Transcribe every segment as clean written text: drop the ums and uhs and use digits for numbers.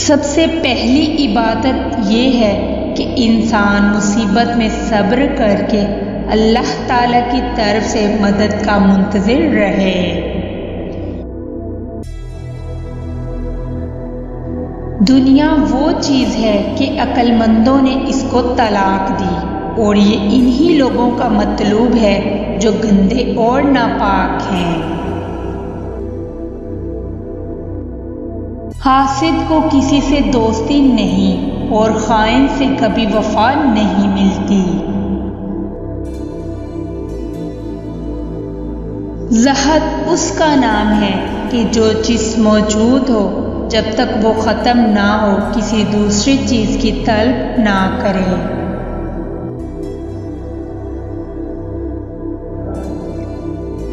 सबसे पहली इबादत ये है कि इंसान मुसीबत में सब्र करके अल्लाह ताला की तरफ से मदद का मुंतज़िर रहे। दुनिया वो चीज़ है कि अक्लमंदों ने इसको तलाक दी और ये इन्हीं लोगों का मतलूब है जो गंदे और नापाक हैं। हासिद को किसी से दोस्ती नहीं और खाइन से कभी वफा नहीं मिलती। ज़हद उसका नाम है कि जो चीज़ मौजूद हो जब तक वो ख़त्म ना हो किसी दूसरी चीज़ की तलब ना करे।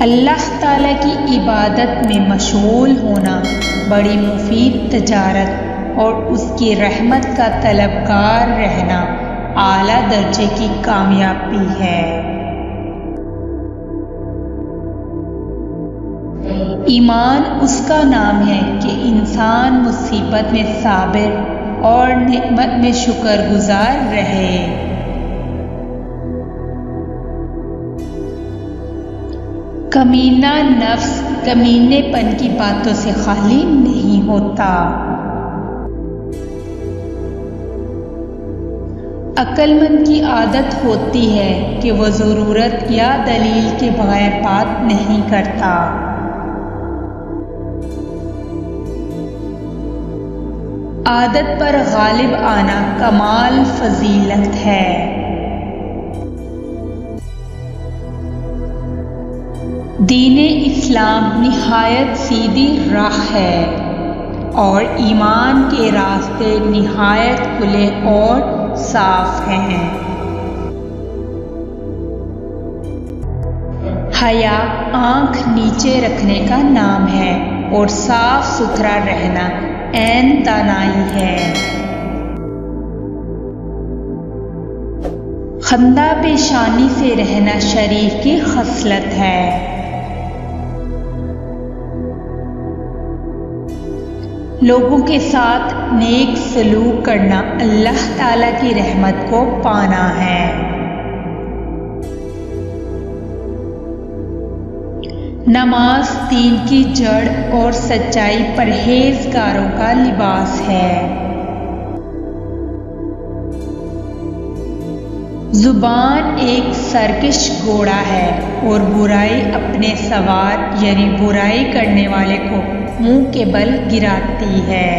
अल्लाह ताला की इबादत में मशगूल होना बड़ी मुफीद तजारत और उसकी रहमत का तलबगार रहना आला दर्जे की कामयाबी है। ईमान उसका नाम है कि इंसान मुसीबत में साबिर और नेमत में शुक्रगुजार रहे। कमीना नफ्स कमीनेपन की बातों से खाली नहीं होता। अक्लमंद की आदत होती है कि वह ज़रूरत या दलील के बगैर बात नहीं करता। आदत पर गालिब आना कमाल फजीलत है। दीने इस्लाम निहायत सीधी राह है और ईमान के रास्ते निहायत खुले और साफ हैं। हया आंख नीचे रखने का नाम है और साफ सुथरा रहना ऐन दानाई है। खंदा पेशानी से रहना शरीफ की खसलत है। लोगों के साथ नेक सलूक करना अल्लाह ताला की रहमत को पाना है। नमाज दीन की जड़ और सच्चाई परहेजगारों का लिबास है। जुबान एक सरकश घोड़ा है और बुराई अपने सवार यानी बुराई करने वाले को मुंह के बल गिराती है।